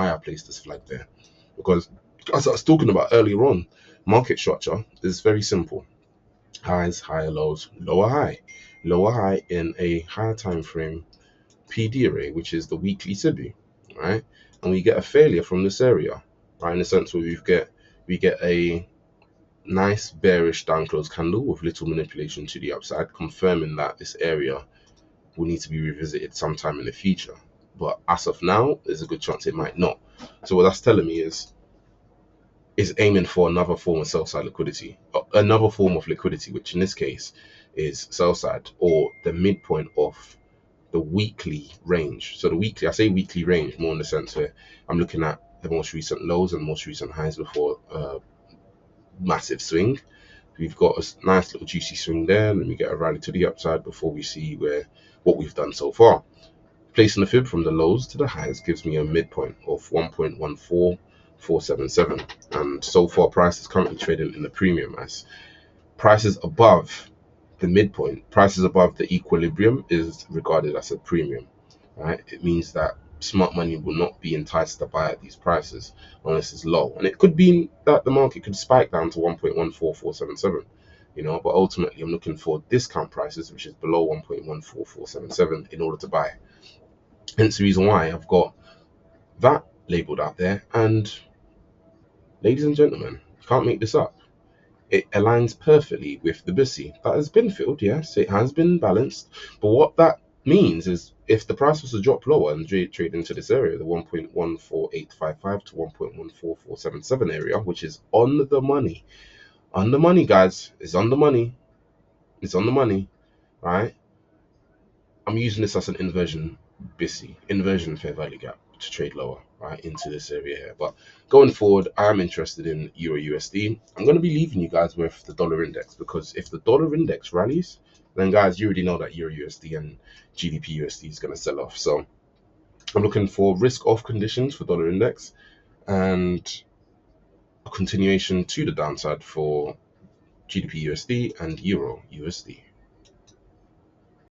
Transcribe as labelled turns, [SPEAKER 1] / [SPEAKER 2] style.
[SPEAKER 1] why I placed this flag there. Because as I was talking about earlier on, market structure is very simple. Highs, higher lows, lower high. Lower high in a higher time frame PD array, which is the weekly SIBI, right? And we get a failure from this area, right? In the sense where we get a nice bearish down close candle with little manipulation to the upside, confirming that this area will need to be revisited sometime in the future. But as of now, there's a good chance it might not. So what that's telling me is aiming for another form of sell side liquidity, another form of liquidity, which in this case is sell side, or the midpoint of the weekly range. So the weekly, I say weekly range more in the sense where I'm looking at the most recent lows and most recent highs before massive swing. We've got a nice little juicy swing there, and then we get a rally to the upside before we see what we've done so far. Placing the fib from the lows to the highs gives me a midpoint of 1.14477, and so far price is currently trading in the premium as prices above the midpoint, prices above the equilibrium is regarded as a premium, right? It means that smart money will not be enticed to buy at these prices unless it's low, and it could be that the market could spike down to 1.14477, but ultimately I'm looking for discount prices which is below 1.14477 in order to buy. Hence the reason why I've got that labeled out there. And ladies and gentlemen, you can't make this up. It aligns perfectly with the BSI that has been filled. Yes, it has been balanced, but what that means is if the price was to drop lower and trade into this area, the 1.14855 to 1.14477 area, which is on the money, guys, it's on the money, right? I'm using this as an inversion fair value gap to trade lower, right, into this area here. But going forward, I'm interested in Euro USD. I'm going to be leaving you guys with the dollar index, because if the dollar index rallies, then guys, you already know that Euro USD and GBP USD is going to sell off. So I'm looking for risk off conditions for dollar index and a continuation to the downside for GBP USD and Euro USD.